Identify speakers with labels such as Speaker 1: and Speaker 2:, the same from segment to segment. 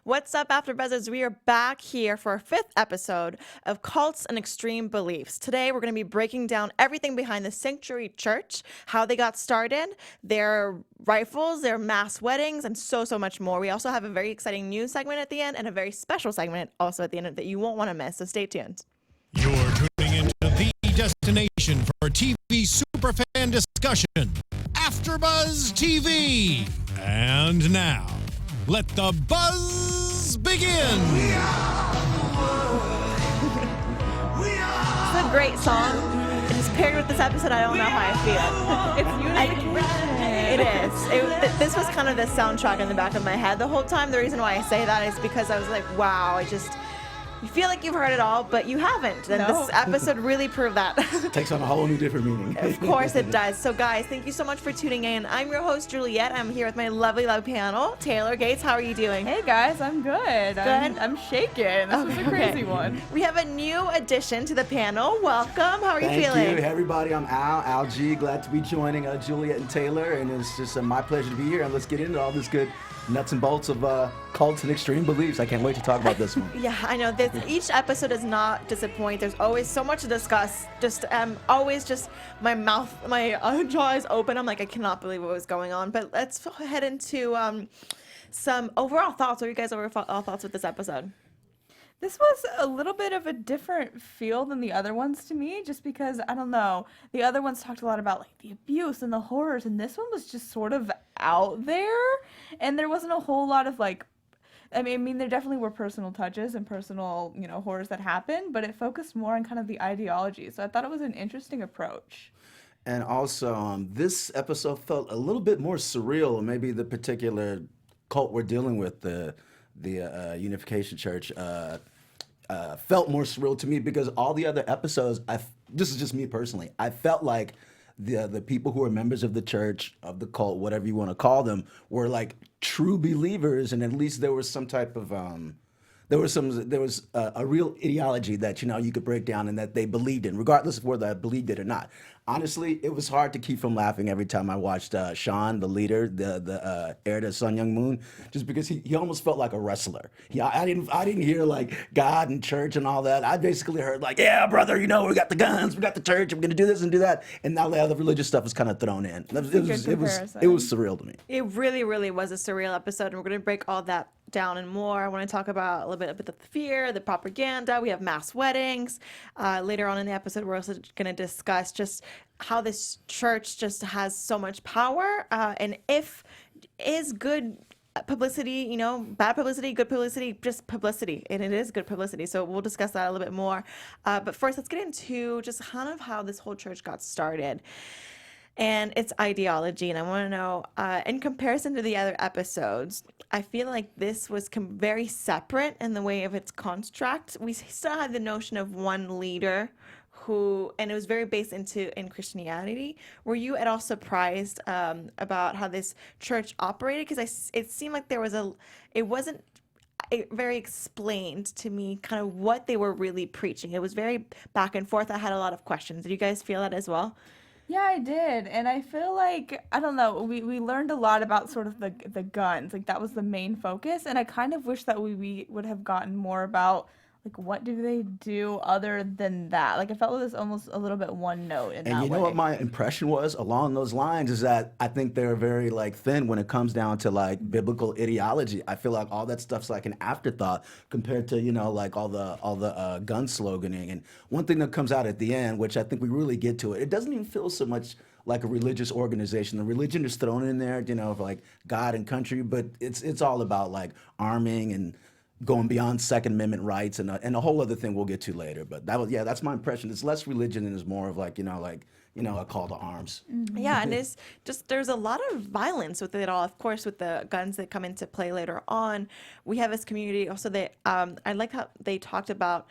Speaker 1: What's up, AfterBuzzers? We are back here for our fifth episode of Cults and Extreme Beliefs. Today, we're going to be breaking down everything behind the Sanctuary Church, how they got started, their rifles, their mass weddings, and so much more. We also have a very exciting news segment at the end and a very special segment also at the end that you won't want to miss, so stay tuned.
Speaker 2: You're tuning into the destination for TV superfan discussion, AfterBuzz TV. And now, let the buzz begin.
Speaker 1: It's a great song. It is paired with this episode. I don't know how I feel.
Speaker 3: It's unification.
Speaker 1: It is. This was kind of the soundtrack in the back of my head the whole time. The reason why I say that is because I was like, wow, you feel like you've heard it all, but you haven't. And this episode really proved that.
Speaker 4: Takes on a whole new different meaning.
Speaker 1: Of course it does. So guys, thank you so much for tuning in. I'm your host, Juliet. I'm here with my lovely panel. Taylor Gates, how are you doing?
Speaker 3: Hey guys, I'm good. I'm shaking. This was a crazy one.
Speaker 1: We have a new addition to the panel. Welcome. How are you feeling?
Speaker 4: Thank you. Hey everybody, I'm Al G. Glad to be joining Juliet and Taylor, and it's just my pleasure to be here. And let's get into all this good nuts and bolts of cults and extreme beliefs. I can't wait to talk about this one.
Speaker 1: Yeah, I know. Each episode does not disappoint. There's always so much to discuss. Always just my jaw is open. I'm like, I cannot believe what was going on. But let's head into some overall thoughts. What are you guys' overall thoughts with this episode?
Speaker 3: This was a little bit of a different feel than the other ones to me, just because, I don't know, the other ones talked a lot about like the abuse and the horrors, and this one was just sort of out there, and there wasn't a whole lot of like, I mean, there definitely were personal touches and personal, horrors that happened, but it focused more on kind of the ideology, so I thought it was an interesting approach.
Speaker 4: And also, this episode felt a little bit more surreal, maybe the particular cult we're dealing with, the Unification Church, felt more surreal to me because all the other episodes, this is just me personally, I felt like the people who are members of the church, of the cult, whatever you want to call them, were like true believers, and at least there was some type of there was a real ideology that you could break down and that they believed in, regardless of whether I believed it or not. Honestly, it was hard to keep from laughing every time I watched Sean, the leader, the heir to Sun Myung Moon, just because he almost felt like a wrestler. I didn't hear like God and church and all that. I basically heard like, yeah, brother, we got the guns, we got the church, we're gonna do this and do that, and now the other religious stuff was kind of thrown in. It was surreal to me.
Speaker 1: It really, really was a surreal episode, and we're gonna break all that down and more. I want to talk about a little bit of the fear, the propaganda. We have mass weddings. Later on in the episode, we're also going to discuss just how this church just has so much power, and if is good publicity, bad publicity, good publicity, just publicity, and it is good publicity. So we'll discuss that a little bit more. But first, let's get into just kind of how this whole church got started and its ideology. And I want to know, in comparison to the other episodes, I feel like this was very separate in the way of its construct. We still had the notion of one leader and it was very based in Christianity. Were you at all surprised about how this church operated? Because it seemed like it wasn't very explained to me kind of what they were really preaching. It was very back and forth. I had a lot of questions. Did you guys feel that as well?
Speaker 3: Yeah, I did, and I feel like, I don't know, we learned a lot about sort of the guns, like that was the main focus, and I kind of wish that we would have gotten more about, like, what do they do other than that? Like, I felt it was almost a little bit one note in that way.
Speaker 4: And you know what my impression was along those lines is that I think they're very, like, thin when it comes down to, like, biblical ideology. I feel like all that stuff's like an afterthought compared to, like all the gun sloganing. And one thing that comes out at the end, which I think we really get to it doesn't even feel so much like a religious organization. The religion is thrown in there, of like God and country, but it's all about, like, arming and going beyond Second Amendment rights and a whole other thing we'll get to later. But that's my impression. It's less religion and it's more of like, a call to arms.
Speaker 1: Mm-hmm. Yeah, and it's just, there's a lot of violence with it all. Of course, with the guns that come into play later on, we have this community also that, I like how they talked about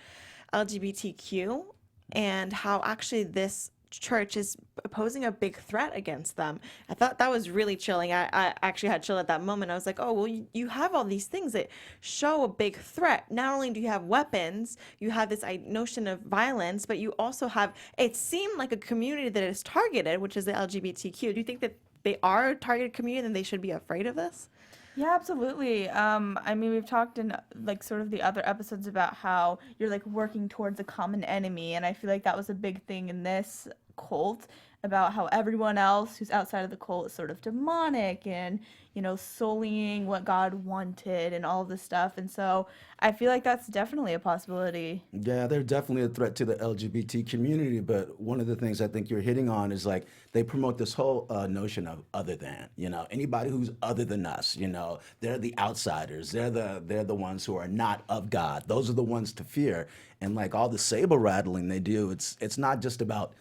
Speaker 1: LGBTQ and how actually this church is posing a big threat against them. I thought that was really chilling. I actually had chill at that moment. I was like, oh, well, you have all these things that show a big threat. Not only do you have weapons, you have this notion of violence, but you also have, it seemed like a community that is targeted, which is the LGBTQ. Do you think that they are a targeted community and they should be afraid of this?
Speaker 3: Yeah, absolutely. I mean, we've talked in like sort of the other episodes about how you're like working towards a common enemy, and I feel like that was a big thing in this cult about how everyone else who's outside of the cult is sort of demonic and, you know, sullying what God wanted and all of this stuff. And so I feel like that's definitely a possibility.
Speaker 4: Yeah, they're definitely a threat to the LGBT community, but one of the things I think you're hitting on is like they promote this whole notion of other than, you know, anybody who's other than us, you know, they're the outsiders, they're the ones who are not of God. Those are the ones to fear. And like all the saber rattling they do, it's not just about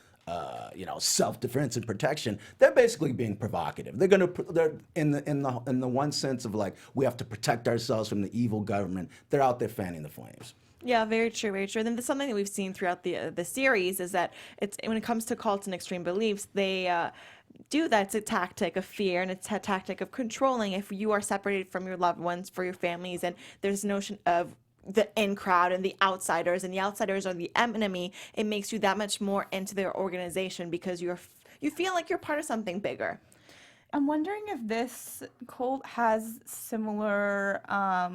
Speaker 4: you know, self-defense and protection. They're basically being provocative. They're in the one sense of like we have to protect ourselves from the evil government. They're out there fanning the flames.
Speaker 1: Yeah, very true, very true. And then there's something that we've seen throughout the series is that it's when it comes to cults and extreme beliefs, they do that. It's a tactic of fear and it's a tactic of controlling. If you are separated from your loved ones, for your families, and there's notion of the in crowd and the outsiders are the enemy, it makes you that much more into their organization because you feel like you're part of something bigger.
Speaker 3: I'm wondering if this cult has similar,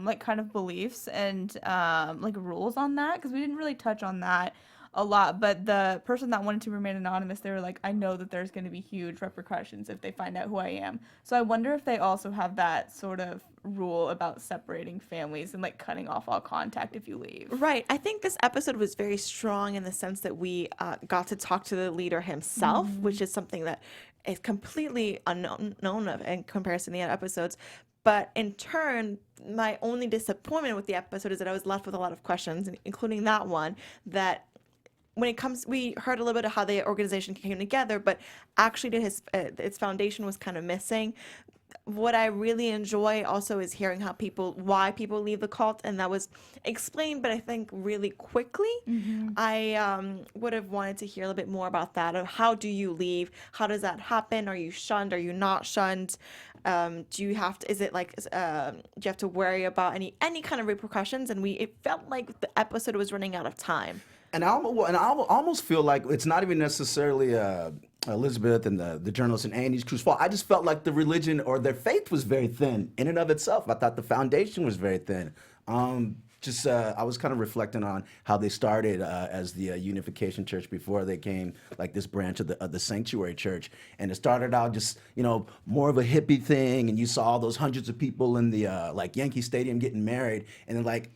Speaker 3: like, kind of beliefs and, like, rules on that, because we didn't really touch on that a lot, but the person that wanted to remain anonymous, they were like, I know that there's going to be huge repercussions if they find out who I am. So I wonder if they also have that sort of rule about separating families and, like, cutting off all contact if you leave.
Speaker 1: Right. I think this episode was very strong in the sense that we got to talk to the leader himself, which is something that is completely unknown of in comparison to the other episodes. But in turn, my only disappointment with the episode is that I was left with a lot of questions, including that one, that when it comes, we heard a little bit of how the organization came together, but actually its foundation was kind of missing. What I really enjoy also is hearing why people leave the cult, and that was explained, but I think really quickly. I would have wanted to hear a little bit more about that, of how do you leave? How does that happen? Are you shunned? Are you not shunned? Do you have to, do you have to worry about any kind of repercussions? And it felt like the episode was running out of time.
Speaker 4: And I almost feel like it's not even necessarily Elizabeth and the journalist and Andy's crew's fault. I just felt like the religion or their faith was very thin in and of itself. I thought the foundation was very thin. I was kind of reflecting on how they started as the Unification Church before they came like this branch of the Sanctuary Church, and it started out just, you know, more of a hippie thing, and you saw all those hundreds of people in the like Yankee Stadium getting married, and then like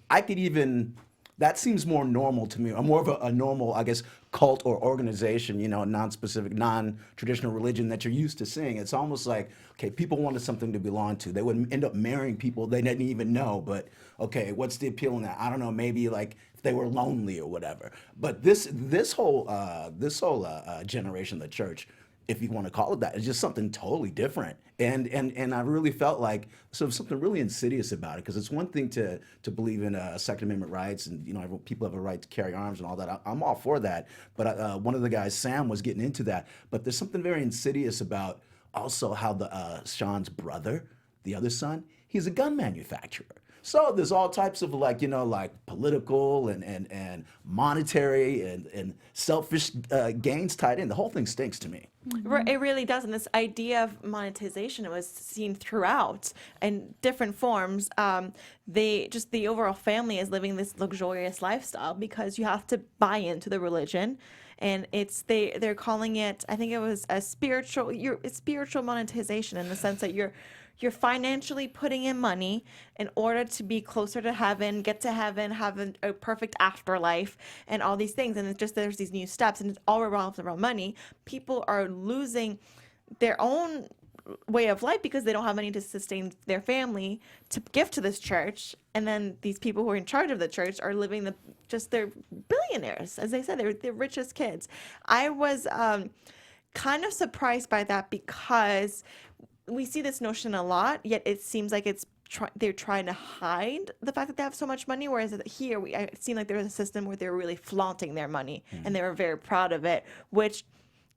Speaker 4: that seems more normal to me, or more of a normal, I guess, cult or organization, you know, non-specific, non-traditional religion that you're used to seeing. It's almost like, okay, people wanted something to belong to. They would end up marrying people they didn't even know, but okay, what's the appeal in that? I don't know, maybe like if they were lonely or whatever. But this whole generation of the church, if you want to call it that, is just something totally different. And I really felt like something really insidious about it, because it's one thing to believe in Second Amendment rights, and you know, people have a right to carry arms and all that. I'm all for that. But one of the guys, Sam, was getting into that. But there's something very insidious about also how Sean's brother, the other son, he's a gun manufacturer. So there's all types of like, you know, like political and monetary and selfish gains tied in. The whole thing stinks to me.
Speaker 1: It really does. And this idea of monetization was seen throughout in different forms. The overall family is living this luxurious lifestyle because you have to buy into the religion. And they're calling it, I think it was it's spiritual monetization, in the sense that you're financially putting in money in order to be closer to heaven, get to heaven, have a perfect afterlife, and all these things. And there's these new steps, and it all revolves around money. People are losing their own way of life because they don't have money to sustain their family to give to this church. And then these people who are in charge of the church are living they're billionaires. As they said, they're the richest kids. I was kind of surprised by that, because we see this notion a lot, yet it seems like they're trying to hide the fact that they have so much money, whereas here it seemed like there was a system where they were really flaunting their money, and they were very proud of it, which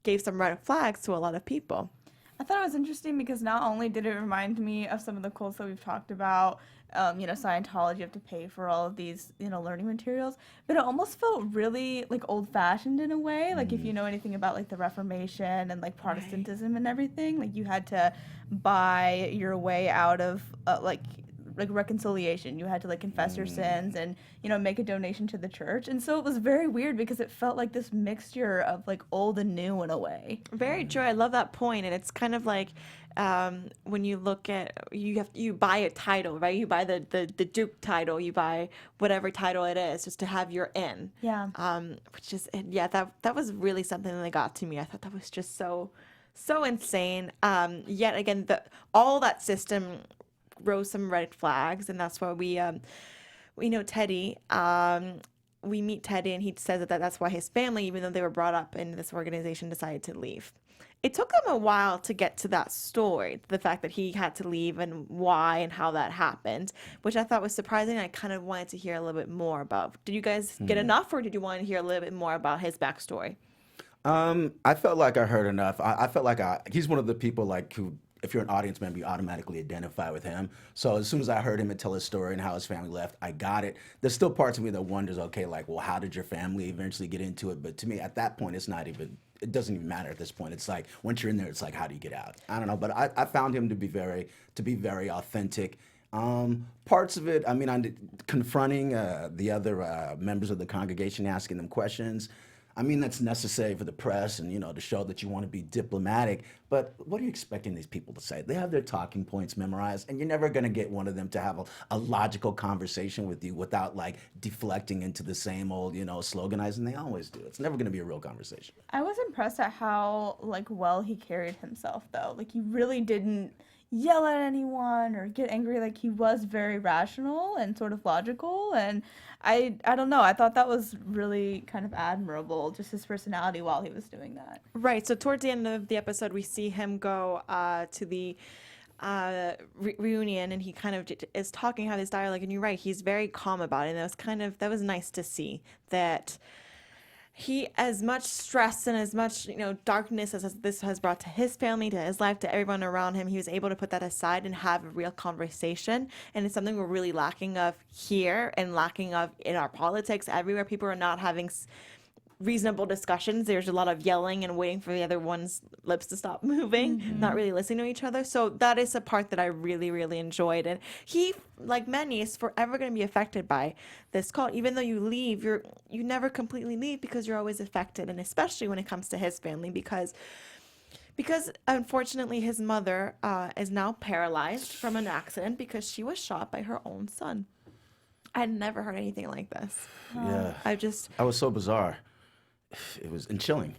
Speaker 1: gave some red flags to a lot of people.
Speaker 3: I thought it was interesting because not only did it remind me of some of the cults that we've talked about, Scientology, you have to pay for all of these, learning materials, but it almost felt really like old-fashioned in a way. Like if you know anything about like the Reformation and like Protestantism and everything, like you had to buy your way out of like reconciliation. You had to like confess your sins and make a donation to the church, and so it was very weird because it felt like this mixture of like old and new in a way.
Speaker 1: Very true. I love that point, and it's kind of like when you look at you buy a title, right? You buy the Duke title, you buy whatever title it is, just to have your in.
Speaker 3: Yeah.
Speaker 1: Which is that was really something that got to me. I thought that was just so insane. Yet again, all that system rose some red flags, and that's why we know Teddy. We meet Teddy, and he says that's why his family, even though they were brought up in this organization, decided to leave. It took him a while to get to that story, the fact that he had to leave and why and how that happened, which I thought was surprising. I kind of wanted to hear a little bit more about. Did you guys get enough, or did you want to hear a little bit more about his backstory?
Speaker 4: I felt like I heard enough. I felt like he's one of the people like who, if you're an audience member, you automatically identify with him. So as soon as I heard him tell his story and how his family left, I got it. There's still parts of me that wonders, okay, like, well, how did your family eventually get into it? But to me, at that point, it doesn't even matter at this point. It's like, once you're in there, it's like, how do you get out? I don't know, but I found him to be very authentic. Parts of it, I mean, confronting the other members of the congregation, asking them questions. I mean, that's necessary for the press and, to show that you want to be diplomatic. But what are you expecting these people to say? They have their talking points memorized, and you're never going to get one of them to have a logical conversation with you without, like, deflecting into the same old, sloganizing they always do. It's never going to be a real conversation.
Speaker 3: I was impressed at how, like, well he carried himself, though. Like, he really didn't yell at anyone or get angry. Like, he was very rational and sort of logical, and I don't know, I thought that was really kind of admirable, just his personality while he was doing that.
Speaker 1: Right. So towards the end of the episode, we see him go to the reunion, and he kind of is talking, how this dialogue, and you're right, he's very calm about it, and that was nice to see that he, as much stress and as much darkness as this has brought to his family, to his life, to everyone around him, he was able to put that aside and have a real conversation. And it's something we're really lacking of here and lacking of in our politics everywhere. People are not having reasonable discussions. There's a lot of yelling and waiting for the other one's lips to stop moving, not really listening to each other. So that is a part that I really, really enjoyed. And he, like many, is forever going to be affected by this cult. Even though you leave, you never completely leave, because you're always affected. And especially when it comes to his family, because unfortunately his mother is now paralyzed from an accident because she was shot by her own son. I had never heard anything like this.
Speaker 4: Yeah.
Speaker 1: I
Speaker 4: was so bizarre. It was chilling.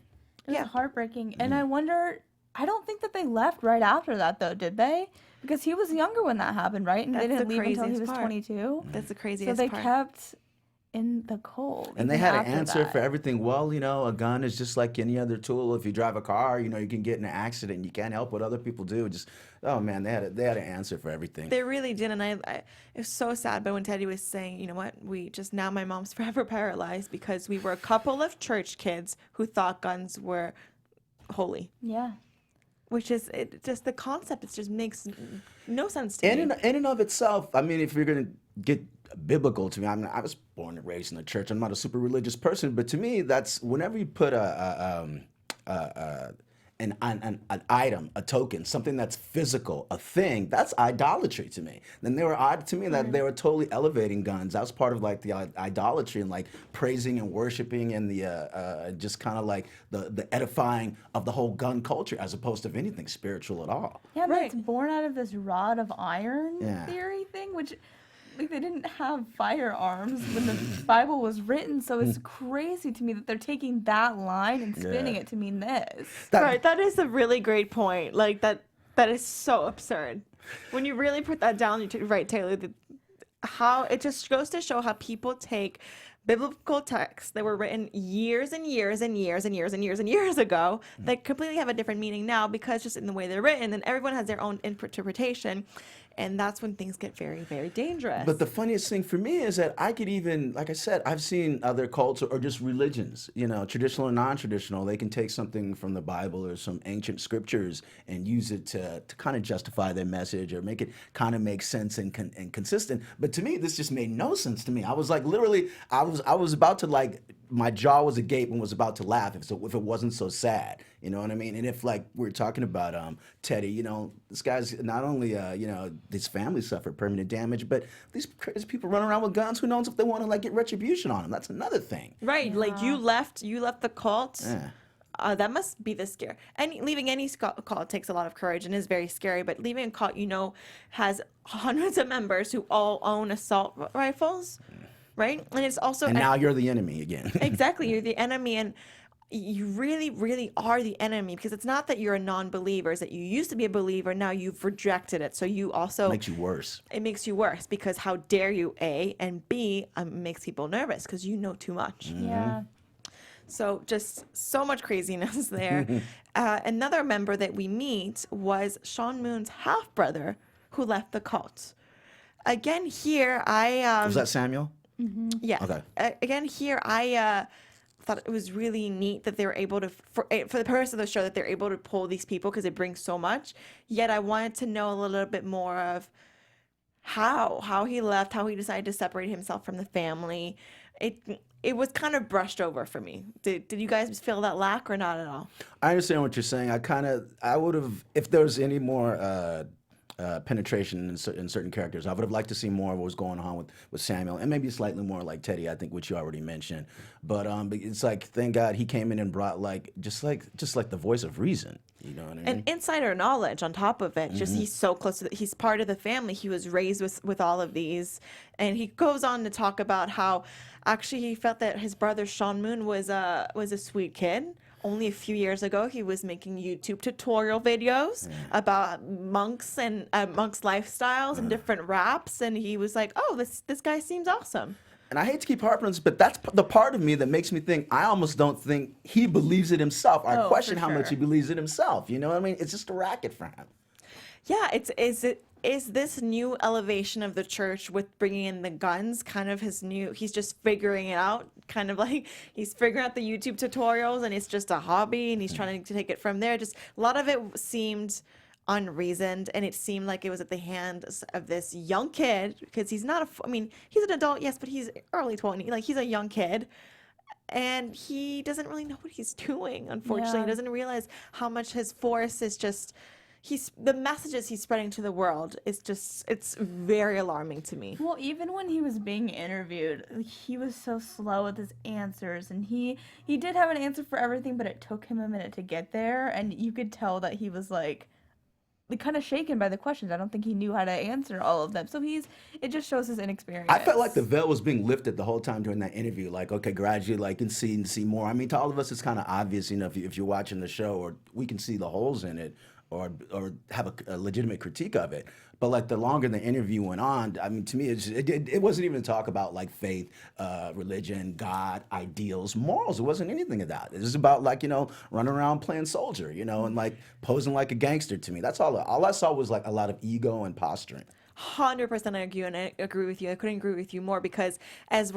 Speaker 3: It was heartbreaking. And I wonder, I don't think that they left right after that, though, did they? Because he was younger when that happened, right? And they didn't leave until he was 22.
Speaker 1: That's the craziest
Speaker 3: part. So
Speaker 1: they
Speaker 3: kept in the cold.
Speaker 4: And they had an answer for everything. Well, a gun is just like any other tool. If you drive a car, you can get in an accident. You can't help what other people do. Oh man, they had an answer for everything.
Speaker 1: They really did, and it was so sad. But when Teddy was saying, you know what, now my mom's forever paralyzed because we were a couple of church kids who thought guns were holy.
Speaker 3: Yeah.
Speaker 1: Which is just the concept. It just makes no sense to me.
Speaker 4: In and of itself, I mean, if you're gonna get biblical to me, I mean, I was born and raised in the church. I'm not a super religious person, but to me, that's whenever you put an item, a token, something that's physical, a thing, that's idolatry to me. Then they were odd to me that they were totally elevating guns. That was part of like the idolatry and like praising and worshiping and the just kind of like the edifying of the whole gun culture as opposed to anything spiritual at all.
Speaker 3: Yeah, but it's born out of this rod of iron theory thing, which like they didn't have firearms when the Bible was written, so it's crazy to me that they're taking that line and spinning it to mean this.
Speaker 1: That is a really great point. Like that is so absurd. When you really put that down, right, Taylor, how it just goes to show how people take biblical texts that were written years and years and years and years and years and years ago that completely have a different meaning now because just in the way they're written, and everyone has their own interpretation. And that's when things get very, very dangerous.
Speaker 4: But the funniest thing for me is that I could even, like I said, I've seen other cults or just religions, traditional or non-traditional. They can take something from the Bible or some ancient scriptures and use it to kind of justify their message or make it kind of make sense and consistent. But to me, this just made no sense to me. I was like, literally, I was about to like, my jaw was agape and was about to laugh if it wasn't so sad. You know what I mean? And if like we're talking about Teddy, this guy's not only his family suffered permanent damage, but these crazy people running around with guns. Who knows if they want to like get retribution on him? That's another thing.
Speaker 1: Right, like you left the cult.
Speaker 4: Yeah.
Speaker 1: That must be the scare. And leaving any cult takes a lot of courage and is very scary. But leaving a cult, has hundreds of members who all own assault rifles, right? And it's also
Speaker 4: And now you're the enemy again.
Speaker 1: Exactly, you're the enemy, and you really, really are the enemy, because it's not that you're a non-believer, it's that you used to be a believer, now you've rejected it. So you also
Speaker 4: Makes you worse.
Speaker 1: It makes you worse because how dare you, A, and B, makes people nervous because you know too much.
Speaker 3: Yeah.
Speaker 1: So just so much craziness there. Another member that we meet was Sean Moon's half-brother who left the cult. Again, here
Speaker 4: Was that Samuel?
Speaker 1: yes.
Speaker 4: Okay.
Speaker 1: Again, here I thought it was really neat that they were able to, for the purpose of the show, that they're able to pull these people because it brings so much. Yet I wanted to know a little bit more of how he left, how he decided to separate himself from the family. It was kind of brushed over for me. Did you guys feel that lack or not at all?
Speaker 4: I understand what you're saying. I would have, if there was any more penetration in certain characters, I would have liked to see more of what was going on with Samuel, and maybe slightly more like Teddy, I think, which you already mentioned. But it's like, thank God he came in and brought just like the voice of reason. You know what I mean?
Speaker 1: And insider knowledge on top of it. Just he's so close to he's part of the family. He was raised with all of these. And he goes on to talk about how actually he felt that his brother Sean Moon was a sweet kid. Only a few years ago, he was making YouTube tutorial videos about monks and monks' lifestyles and different raps. And he was like, oh, this guy seems awesome.
Speaker 4: And I hate to keep harping on this, but that's the part of me that makes me think, I almost don't think he believes it himself. I question how much he believes it himself. You know what I mean? It's just a racket for him.
Speaker 1: Yeah, is this new elevation of the church with bringing in the guns kind of he's just figuring it out, kind of like he's figuring out the YouTube tutorials and it's just a hobby and he's trying to take it from there. Just a lot of it seemed unreasoned, and it seemed like it was at the hands of this young kid, because he's not he's an adult, yes, but he's early 20, like he's a young kid. And he doesn't really know what he's doing, unfortunately.
Speaker 3: Yeah.
Speaker 1: He doesn't realize how much his force is just the messages he's spreading to the world is it's very alarming to me.
Speaker 3: Well, even when he was being interviewed, he was so slow with his answers, and he did have an answer for everything, but it took him a minute to get there, and you could tell that he was like kind of shaken by the questions. I don't think he knew how to answer all of them. So it just shows his inexperience.
Speaker 4: I felt like the veil was being lifted the whole time during that interview. Like, okay, gradually, like, and see more. I mean, to all of us, it's kind of obvious, if you're watching the show, or we can see the holes in it, or have a legitimate critique of it. But like the longer the interview went on, I mean, to me, it wasn't even talk about like faith, religion, God, ideals, morals. It wasn't anything of that. It was about like, running around playing soldier, and like posing like a gangster to me. That's all I saw was like a lot of ego and posturing.
Speaker 1: 100% I agree with you. I couldn't agree with you more, because as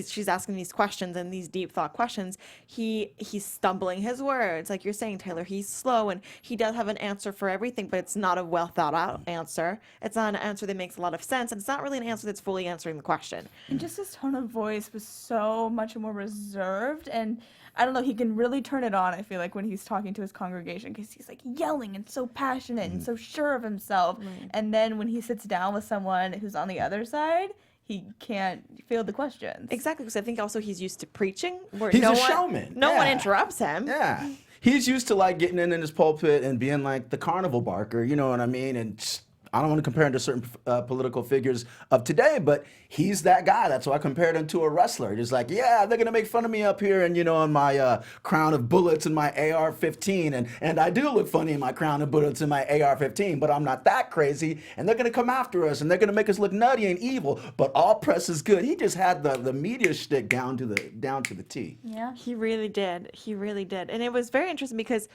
Speaker 1: she's asking these questions and these deep thought questions, he's stumbling his words. Like you're saying, Taylor, he's slow, and he does have an answer for everything, but it's not a well thought out answer. It's not an answer that makes a lot of sense, and it's not really an answer that's fully answering the question.
Speaker 3: And just his tone of voice was so much more reserved, and I don't know, he can really turn it on, I feel like, when he's talking to his congregation, because he's like yelling and so passionate and so sure of himself. Right. And then when he sits down with someone who's on the other side, he can't field the questions.
Speaker 1: Exactly, because I think also he's used to preaching, where
Speaker 4: he's a showman.
Speaker 1: No one interrupts him.
Speaker 4: Yeah. He's used to like getting in his pulpit and being like the carnival barker, you know what I mean? And I don't want to compare him to certain political figures of today, but he's that guy. That's why I compared him to a wrestler. Just like, yeah, they're going to make fun of me up here and, on my crown of bullets and my AR-15. And I do look funny in my crown of bullets and my AR-15, but I'm not that crazy. And they're going to come after us and they're going to make us look nutty and evil. But all press is good. He just had the media shtick down to the T.
Speaker 3: Yeah.
Speaker 1: He really did. He really did. And it was very interesting because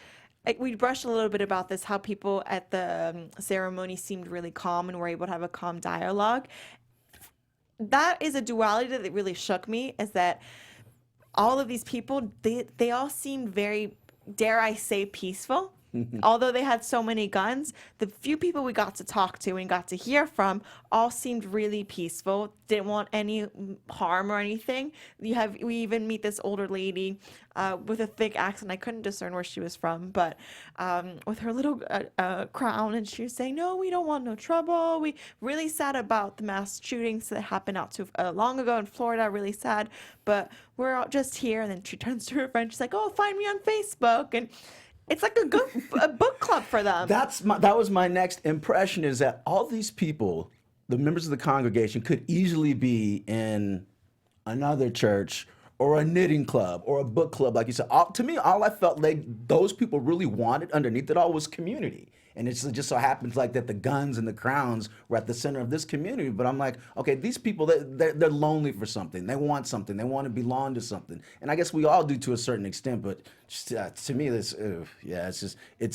Speaker 1: we brushed a little bit about this, how people at the ceremony seemed really calm and were able to have a calm dialogue. That is a duality that really shook me, is that all of these people, they all seemed very, dare I say, peaceful. Although they had so many guns, the few people we got to talk to and got to hear from all seemed really peaceful, didn't want any harm or anything. We even meet this older lady with a thick accent. I couldn't discern where she was from, but with her little crown, and she was saying, "No, we don't want no trouble. We really sad about the mass shootings that happened out to long ago in Florida. Really sad, but we're all just here." And then she turns to her friend. She's like, "Oh, find me on Facebook." And it's like a book club for them.
Speaker 4: That was my next impression, is that all these people, the members of the congregation, could easily be in another church or a knitting club or a book club, like you said. To me, all I felt like those people really wanted underneath it all was community. And it just so happens like that the guns and the crowns were at the center of this community. But I'm like, okay, these people, they're lonely for something. They want something. They want to belong to something. And I guess we all do to a certain extent. But just, to me, this, it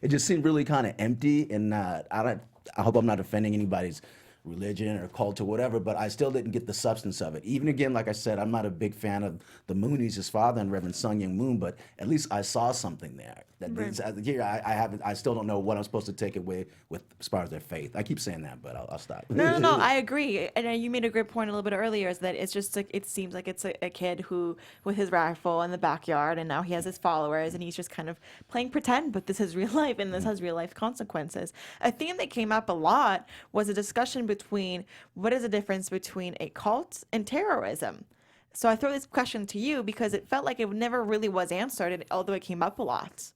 Speaker 4: just seemed really kind of empty. And I hope I'm not offending anybody's religion or cult or whatever, but I still didn't get the substance of it. Even again, like I said, I'm not a big fan of the Moonies, his father and Reverend Sung Young Moon, but at least I saw something there. Here, I still don't know what I'm supposed to take away with as far as their faith. I keep saying that, but I'll stop.
Speaker 1: No, I agree. And you made a great point a little bit earlier, is that it's just like, it seems like it's a kid who, with his rifle in the backyard, and now he has his followers, and he's just kind of playing pretend, but this is real life, and this has real life consequences. A theme that came up a lot was a discussion between what is the difference between a cult and terrorism. So I throw this question to you because it felt like it never really was answered, although it came up a lot.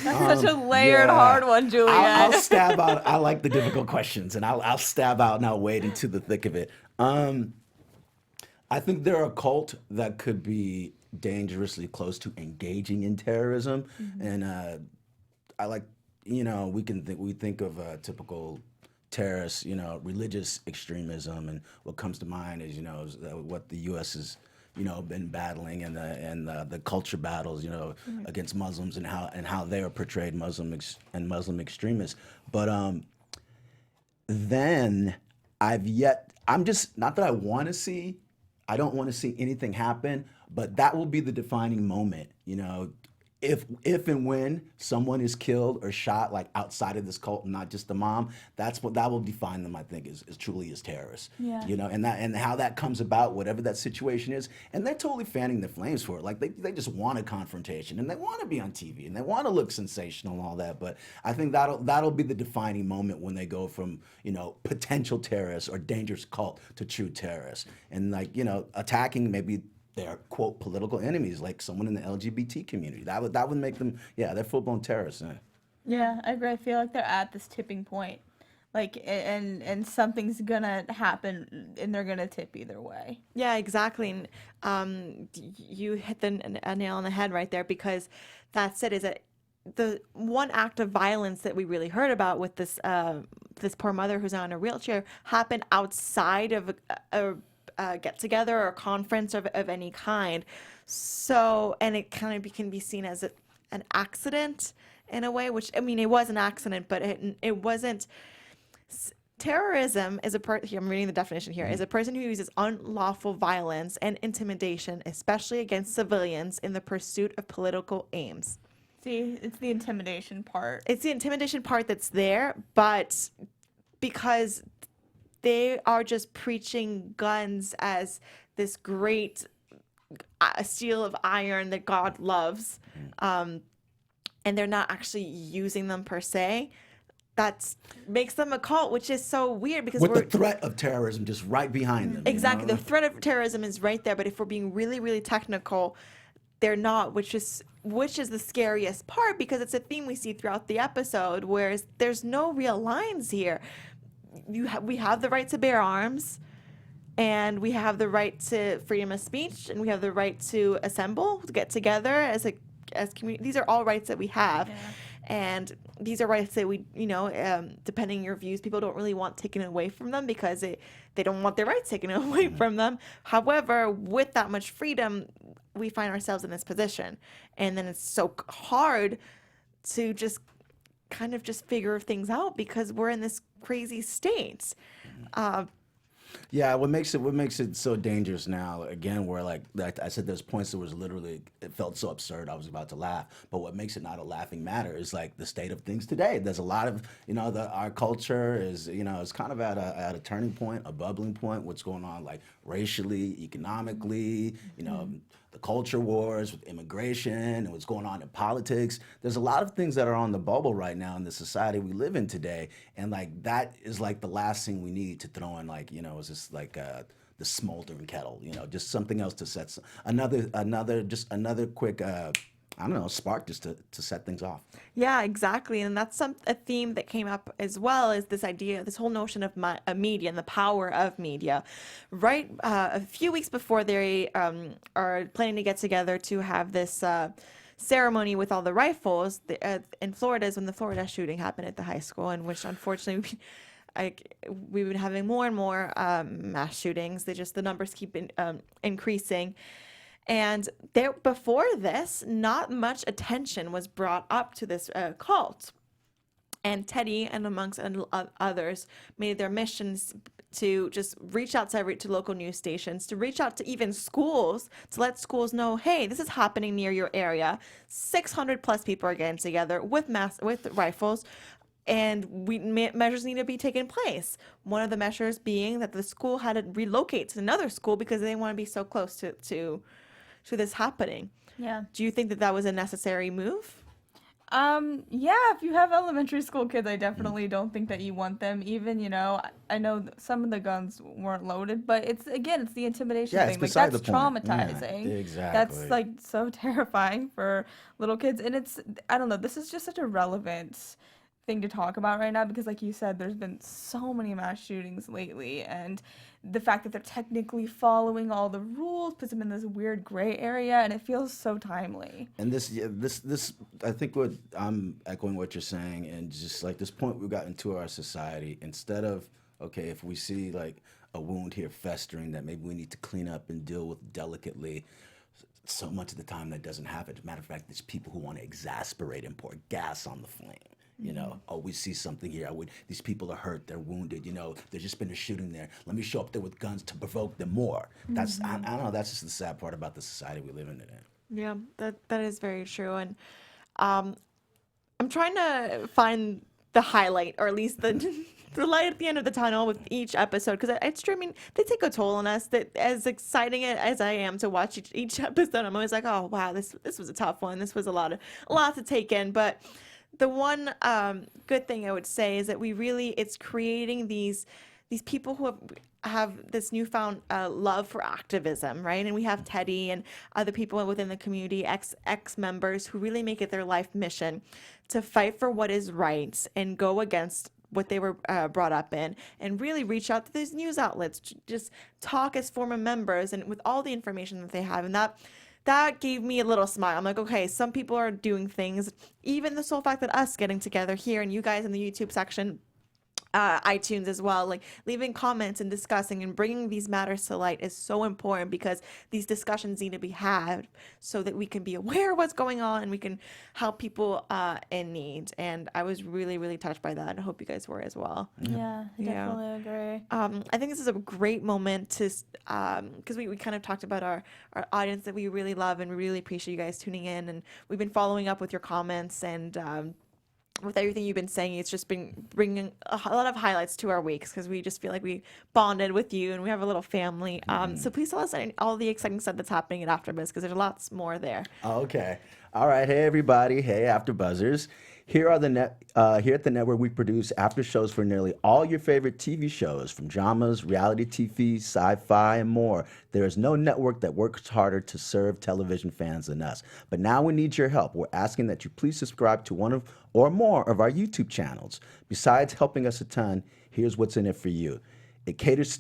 Speaker 3: That's such a layered, hard one, Juliet.
Speaker 4: I'll stab out. I like the difficult questions, and I'll stab out and I'll wade into the thick of it. I think they're a cult that could be dangerously close to engaging in terrorism, and I like, we think of typical terrorist, religious extremism, and what comes to mind is, is what the U.S. has, been battling, and the culture battles, against Muslims, and how they are portrayed, Muslim extremists. But then I'm just, not that I don't want to see anything happen, but that will be the defining moment, if and when someone is killed or shot, like outside of this cult, and not just the mom, that will define them, I think, is truly as terrorists.
Speaker 3: Yeah.
Speaker 4: And how that comes about, whatever that situation is, and they're totally fanning the flames for it. Like they just want a confrontation, and they want to be on TV, and they want to look sensational and all that. But I think that'll be the defining moment when they go from potential terrorists or dangerous cult to true terrorists, and attacking maybe their quote political enemies, like someone in the LGBT community. That would make them, they're full-blown terrorists.
Speaker 3: Yeah, I agree. I feel like they're at this tipping point, like, and something's gonna happen, and they're gonna tip either way.
Speaker 1: Yeah, exactly. And you hit a nail on the head right there, because that's it. Is that the one act of violence that we really heard about with this poor mother who's now in a wheelchair happened outside of a get together or a conference of any kind. So, and it kind of can be seen as an accident in a way, which, I mean, it was an accident, but it wasn't. Terrorism is here, I'm reading the definition here, is a person who uses unlawful violence and intimidation, especially against civilians, in the pursuit of political aims.
Speaker 3: See, it's the intimidation part.
Speaker 1: It's the intimidation part that's there, but because they are just preaching guns as this great steel of iron that God loves, and they're not actually using them per se. That makes them a cult, which is so weird, because
Speaker 4: with the threat of terrorism just right behind them.
Speaker 1: Exactly, the threat of terrorism is right there. But if we're being really, really technical, they're not, which is the scariest part, because it's a theme we see throughout the episode, whereas there's no real lines here. We have the right to bear arms, and we have the right to freedom of speech, and we have the right to assemble, to get together as community. These are all rights that we have. And these are rights that we, depending on your views, people don't really want taken away from them because they don't want their rights taken away from them. However, with that much freedom, we find ourselves in this position. And then it's so hard to just kind of just figure things out because we're in this crazy state.
Speaker 4: Yeah, what makes it so dangerous now, again, where like I said, there's points that was literally, it felt so absurd I was about to laugh. But what makes it not a laughing matter is like the state of things today. There's a lot of, our culture is, it's kind of at a turning point, a bubbling point, what's going on like racially, economically, the culture wars with immigration and what's going on in politics. There's a lot of things that are on the bubble right now in the society we live in today. And like that is like the last thing we need to throw in, like, is just like the smoldering kettle, just something else to set another quick spark just to set things off.
Speaker 1: Yeah, exactly. And that's a theme that came up as well, is this idea, this whole notion of media and the power of media. Right a few weeks before they are planning to get together to have this ceremony with all the rifles in Florida, is when the Florida shooting happened at the high school, in which unfortunately we've been having more and more mass shootings. The numbers keep increasing. And before this, not much attention was brought up to this cult. And Teddy and amongst others made their missions to just reach out to local news stations, to reach out to even schools, to let schools know, hey, this is happening near your area. 600 plus people are getting together with rifles. And measures need to be taken place. One of the measures being that the school had to relocate to another school because they didn't want to be so close to this happening.
Speaker 3: Yeah.
Speaker 1: Do you think that was a necessary move?
Speaker 3: Yeah, if you have elementary school kids, I definitely don't think that you want them. Even, I know some of the guns weren't loaded, but it's the intimidation thing.
Speaker 4: It's beside
Speaker 3: that's
Speaker 4: the point.
Speaker 3: traumatizing.
Speaker 4: Yeah, exactly.
Speaker 3: That's like so terrifying for little kids. And I don't know, this is just such a relevant thing to talk about right now because, like you said, there's been so many mass shootings lately, and the fact that they're technically following all the rules puts them in this weird gray area, and it feels so timely.
Speaker 4: And this, I think what I'm echoing what you're saying, and just like this point we've gotten to our society, instead of, okay, if we see like a wound here festering that maybe we need to clean up and deal with delicately, so much of the time that doesn't happen. As a matter of fact, there's people who want to exasperate and pour gas on the flame. We see something here. These people are hurt. They're wounded. There's just been a shooting there. Let me show up there with guns to provoke them more. That's I don't know. That's just the sad part about the society we live in today.
Speaker 1: Yeah, that is very true. And I'm trying to find the highlight, or at least the light at the end of the tunnel with each episode, because they take a toll on us. That as exciting as I am to watch each episode, I'm always like, oh wow, this was a tough one. This was a lot to take in, but. The one good thing I would say is that it's creating these people who have this newfound love for activism, right? And we have Teddy and other people within the community, ex-members who really make it their life mission to fight for what is right and go against what they were brought up in, and really reach out to these news outlets, just talk as former members and with all the information that they have. And that gave me a little smile. I'm like, okay, some people are doing things. Even the sole fact that us getting together here and you guys in the YouTube section, iTunes as well, like leaving comments and discussing and bringing these matters to light is so important, because these discussions need to be had so that we can be aware of what's going on and we can help people in need. And I was really, really touched by that, and I hope you guys were as well.
Speaker 3: Yeah, I definitely agree.
Speaker 1: I think this is a great moment to, because we kind of talked about our audience that we really love, and we really appreciate you guys tuning in, and we've been following up with your comments, and with everything you've been saying, it's just been bringing a lot of highlights to our weeks, because we just feel like we bonded with you and we have a little family. So please tell us all the exciting stuff that's happening at AfterBuzz, because there's lots more there.
Speaker 4: Okay. All right. Hey, everybody. Hey, AfterBuzzers. Here at the network, we produce after shows for nearly all your favorite TV shows, from dramas, reality TV, sci-fi, and more. There is no network that works harder to serve television fans than us. But now we need your help. We're asking that you please subscribe to one or more of our YouTube channels. Besides helping us a ton, here's what's in it for you. It caters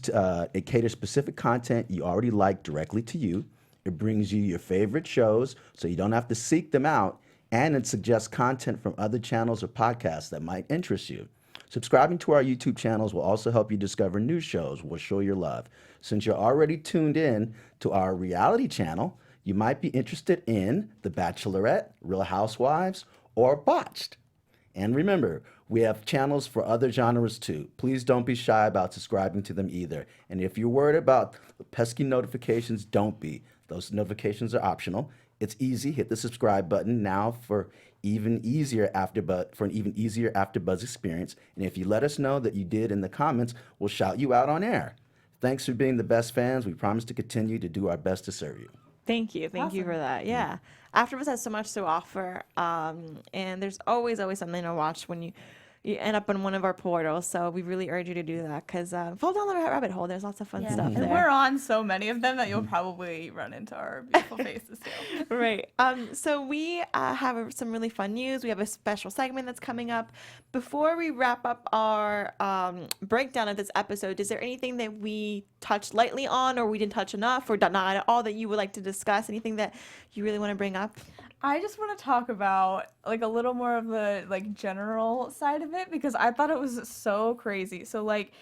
Speaker 4: specific content you already like directly to you. It brings you your favorite shows, so you don't have to seek them out. and it suggests content from other channels or podcasts that might interest you. Subscribing to our YouTube channels will also help you discover new shows we'll show your love. Since you're already tuned in to our reality channel, you might be interested in The Bachelorette, Real Housewives, or Botched. And remember, we have channels for other genres too. Please don't be shy about subscribing to them either. And if you're worried about the pesky notifications, don't be. Those notifications are optional. It's easy. Hit the subscribe button now for an even easier AfterBuzz experience. And if you let us know that you did in the comments, we'll shout you out on air. Thanks for being the best fans. We promise to continue to do our best to serve you.
Speaker 1: Thank you for that. Yeah, AfterBuzz has so much to offer, and there's always something to watch when you end up in one of our portals. So we really urge you to do that, because fall down the rabbit hole. There's lots of fun stuff
Speaker 3: and
Speaker 1: there.
Speaker 3: we're on so many of them that you'll probably run into our beautiful faces too.
Speaker 1: Right. So we have some really fun news. We have a special segment that's coming up. Before we wrap up our breakdown of this episode, is there anything that we touched lightly on, or we didn't touch enough, or not at all, that you would like to discuss? Anything that you really want to bring up?
Speaker 3: I just want to talk about like a little more of the like general side of it, because I thought it was so crazy. So like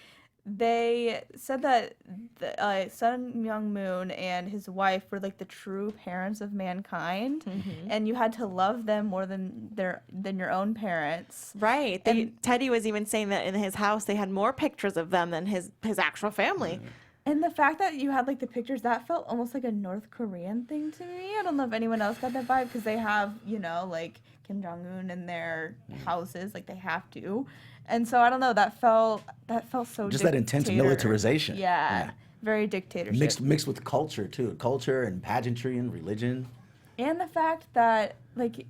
Speaker 3: they said that the, Sun Myung Moon and his wife were like the true parents of mankind, and you had to love them more than your own parents.
Speaker 1: Right. Teddy was even saying that in his house they had more pictures of them than his actual family.
Speaker 3: And the fact that you had like the pictures, that felt almost like a North Korean thing to me. I don't know if anyone else got that vibe, because they have, like Kim Jong-un in their houses, like they have to. And so I don't know, that felt so
Speaker 4: just that intense militarization.
Speaker 3: Yeah. Very dictatorship.
Speaker 4: Mixed with culture too. Culture and pageantry and religion.
Speaker 3: And the fact that like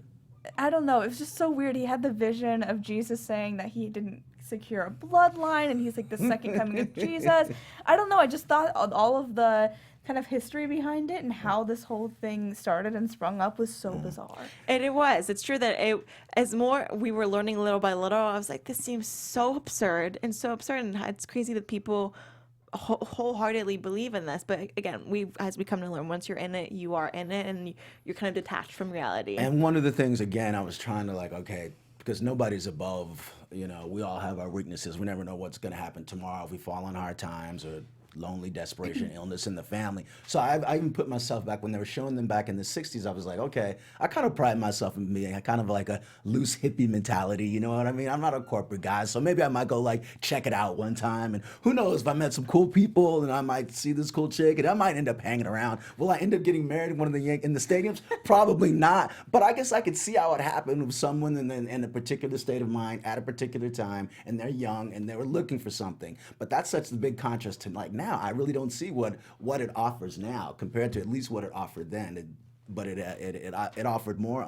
Speaker 3: I don't know, it was just so weird. He had the vision of Jesus saying that he didn't secure a bloodline, and he's like the second coming of Jesus. I don't know, I just thought all of the kind of history behind it and how this whole thing started and sprung up was so bizarre.
Speaker 1: And it was. It's true that as more we were learning little by little, I was like, this seems so absurd, and it's crazy that people wholeheartedly believe in this. But again, as we come to learn, once you're in it, you are in it, and you're kind of detached from reality.
Speaker 4: And one of the things, again, I was trying to because nobody's above, we all have our weaknesses. We never know what's going to happen tomorrow if we fall on hard times or lonely, desperation, illness in the family. So I even put myself back when they were showing them back in the 60s. I was like, okay, I kind of pride myself in being kind of like a loose hippie mentality. You know what I mean? I'm not a corporate guy, so maybe I might go check it out one time. And who knows, if I met some cool people and I might see this cool chick and I might end up hanging around. Will I end up getting married in one of the stadiums? Probably not. But I guess I could see how it happened with someone in a particular state of mind at a particular time, and they're young and they were looking for something. But that's such a big contrast to now. I really don't see what it offers now compared to at least what it offered then. But it offered more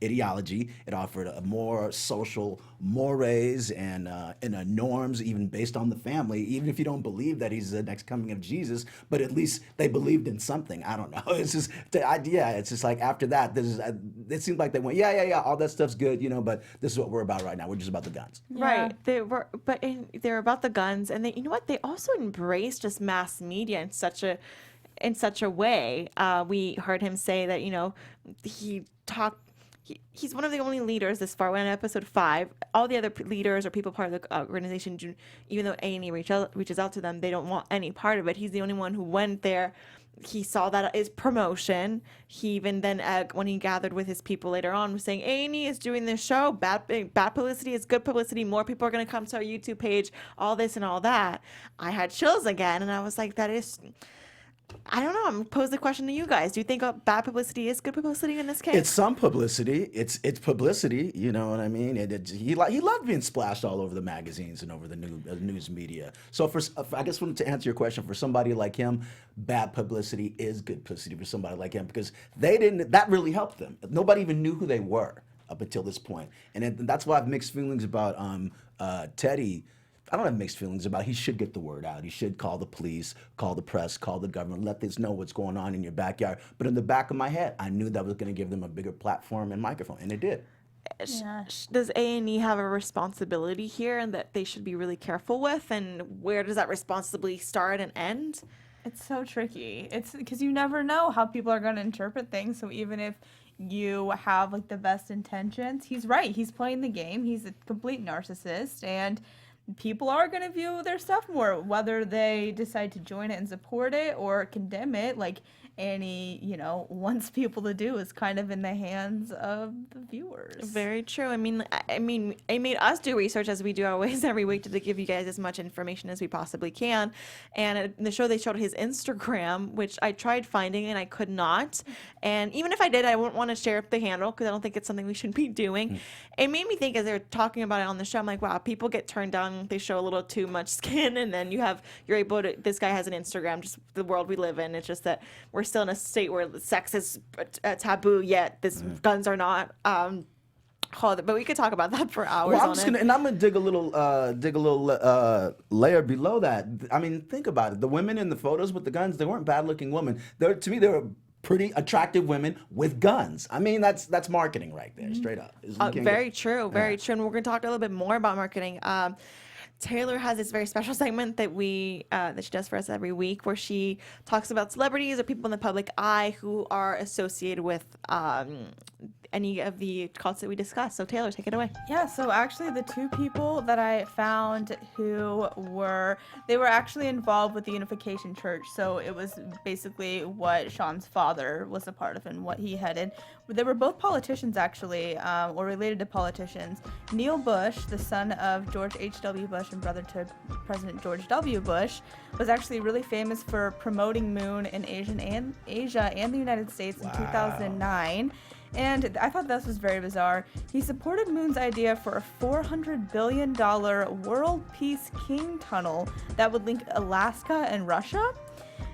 Speaker 4: ideology. It offered more social mores and norms, even based on the family. Even if you don't believe that he's the next coming of Jesus, but at least they believed in something. I don't know. It's just the idea. It's just like after that, it seemed like they went, yeah, all that stuff's good, but this is what we're about right now. We're just about the guns.
Speaker 1: Yeah. Right. They were about the guns, and you know what? They also embraced just mass media in such a way. We heard him say that, he's one of the only leaders this far. We're in episode 5. All the other leaders or people part of the organization, even though A&E reaches out to them, they don't want any part of it. He's the only one who went there. He saw that as promotion. He even then, when he gathered with his people later on, was saying, A&E is doing this show. Bad publicity is good publicity. More people are going to come to our YouTube page. All this and all that. I had chills again, and I was like, that is... I don't know. I'm going to pose the question to you guys. Do you think bad publicity is good publicity in this case?
Speaker 4: It's some publicity. It's publicity. You know what I mean? He loved being splashed all over the magazines and over the news media. So I guess to answer your question, for somebody like him, bad publicity is good publicity for somebody like him, because that really helped them. Nobody even knew who they were up until this point. And that's why I have mixed feelings about Teddy. I don't have mixed feelings about he should get the word out. He should call the police, call the press, call the government, let this know what's going on in your backyard. But in the back of my head, I knew that was going to give them a bigger platform and microphone, and it did.
Speaker 1: Yeah. Does A&E have a responsibility here, and that they should be really careful with? And where does that responsibility start and end?
Speaker 3: It's so tricky. It's because you never know how people are going to interpret things. So even if you have like the best intentions. He's right. He's playing the game. He's a complete narcissist, and people are going to view their stuff more, whether they decide to join it and support it or condemn it. Like Annie, wants people to do is kind of in the hands of the viewers.
Speaker 1: Very true. I mean, it made us do research as we do always every week to give you guys as much information as we possibly can. And in the show, they showed his Instagram, which I tried finding and I could not. And even if I did, I wouldn't want to share the handle because I don't think it's something we should be doing. It made me think as they were talking about it on the show, I'm like, wow, people get turned down. They show a little too much skin, and then you're able to. This guy has an Instagram. Just the world we live in. It's just that we're still in a state where sex is a taboo, yet guns are not. But we could talk about that for hours.
Speaker 4: Well, I'm gonna dig a little layer below that. I mean, think about it. The women in the photos with the guns, they weren't bad-looking women. To me, they were pretty attractive women with guns. I mean, that's marketing right there, straight up.
Speaker 1: Very true. And we're going to talk a little bit more about marketing. Taylor has this very special segment that that she does for us every week, where she talks about celebrities or people in the public eye who are associated with any of the cults that we discussed. So Taylor, take it away.
Speaker 3: Yeah, so actually the two people that I found who were actually involved with the Unification Church. So it was basically what Sean's father was a part of and what he headed. They were both politicians actually, or related to politicians. Neil Bush, the son of George H.W. Bush and brother to President George W. Bush, was actually really famous for promoting Moon in Asia and the United States in 2009. And I thought this was very bizarre. He supported Moon's idea for a $400 billion World Peace King tunnel that would link Alaska and Russia.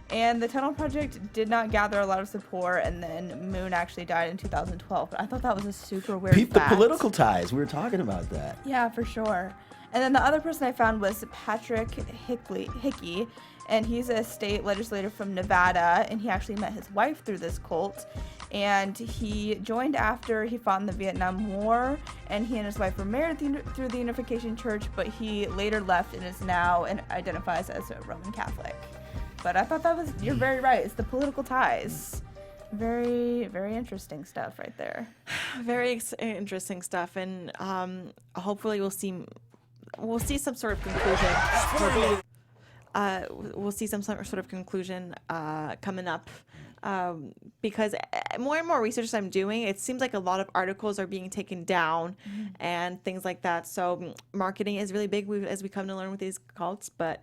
Speaker 3: And the tunnel project did not gather a lot of support, and then Moon actually died in 2012. But I thought that was a super weird fact.
Speaker 4: The political ties. We were talking about that.
Speaker 3: Yeah, for sure. And then the other person I found was Patrick Hickey, and he's a state legislator from Nevada, and he actually met his wife through this cult. And he joined after he fought in the Vietnam War, and he and his wife were married through the Unification Church, but he later left and is now and identifies as a Roman Catholic. But I thought you're very right. It's the political ties. Very, very interesting stuff right there.
Speaker 1: Very interesting stuff, and hopefully we'll see some sort of conclusion. We'll see some sort of conclusion coming up. Because more and more research I'm doing, it seems like a lot of articles are being taken down and things like that. So marketing is really big as we come to learn with these cults, but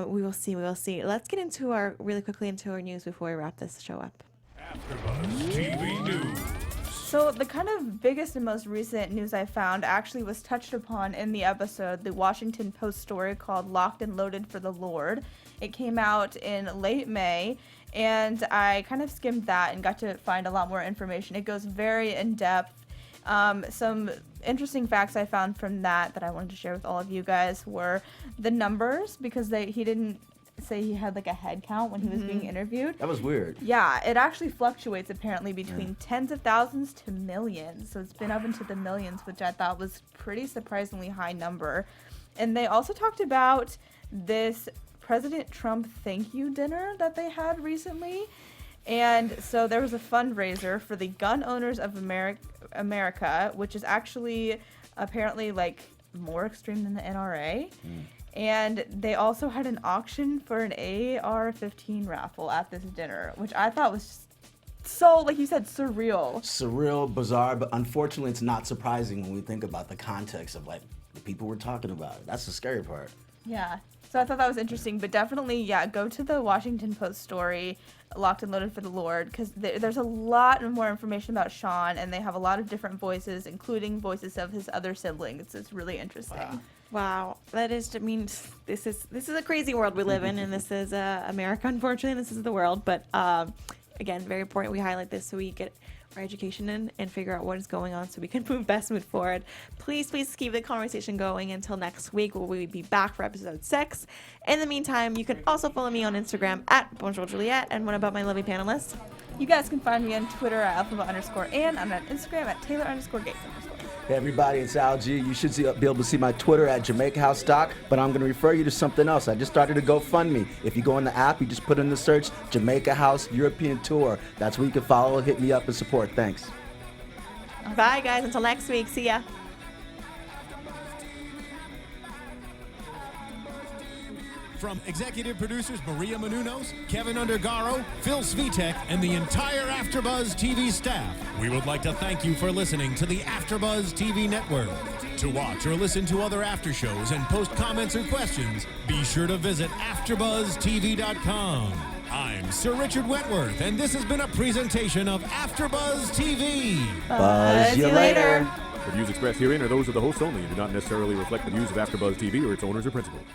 Speaker 1: we will see. Let's get really quickly into our news before we wrap this show up.
Speaker 2: AfterBuzz TV News.
Speaker 3: So the kind of biggest and most recent news I found actually was touched upon in the episode, the Washington Post story called Locked and Loaded for the Lord. It came out in late May, and I kind of skimmed that and got to find a lot more information. It goes very in-depth. Some interesting facts I found from that I wanted to share with all of you guys were the numbers, because he didn't say he had like a head count when he was being interviewed.
Speaker 4: That was weird.
Speaker 3: Yeah, it actually fluctuates apparently between tens of thousands to millions. So it's been up into the millions, which I thought was pretty surprisingly high number. And they also talked about this President Trump thank you dinner that they had recently. And so there was a fundraiser for the Gun Owners of America, which is actually apparently like more extreme than the NRA. And they also had an auction for an AR-15 raffle at this dinner, which I thought was just so, like you said, surreal.
Speaker 4: Surreal, bizarre, but unfortunately it's not surprising when we think about the context of like the people we're talking about. That's the scary part.
Speaker 3: Yeah. So I thought that was interesting, but definitely, yeah, go to the Washington Post story, Locked and Loaded for the Lord, because there's a lot more information about Sean, and they have a lot of different voices, including voices of his other siblings. It's really interesting.
Speaker 1: Wow, that is, I mean, this is a crazy world we live in, and this is America, unfortunately. This is the world, but again, very important we highlight this so we get our education in and figure out what is going on so we can move forward. Please keep the conversation going until next week, where we will be back for episode 6. In the meantime, you can also follow me on Instagram at Bonjour Juliet. And what about my lovely panelists?
Speaker 3: You guys can find me on Twitter at @alphabet_, and I'm on Instagram at Taylor_Gates_.
Speaker 4: Hey everybody, it's Al G. You should be able to see my Twitter at Jamaica House Doc, but I'm going to refer you to something else. I just started a GoFundMe. If you go in the app, you just put in the search Jamaica House European Tour. That's where you can follow, hit me up, and support. Thanks.
Speaker 1: Bye, guys. Until next week. See ya.
Speaker 5: From executive producers Maria Menounos, Keven Undergaro, Phil Svitek, and the entire AfterBuzz TV staff, we would like to thank you for listening to the AfterBuzz TV network. To watch or listen to other after shows and post comments or questions, be sure to visit AfterBuzzTV.com. I'm Sir Richard Wentworth, and this has been a presentation of AfterBuzz TV.
Speaker 4: Buzz you later.
Speaker 6: The views expressed herein are those of the hosts only and do not necessarily reflect the views of AfterBuzz TV or its owners or principals.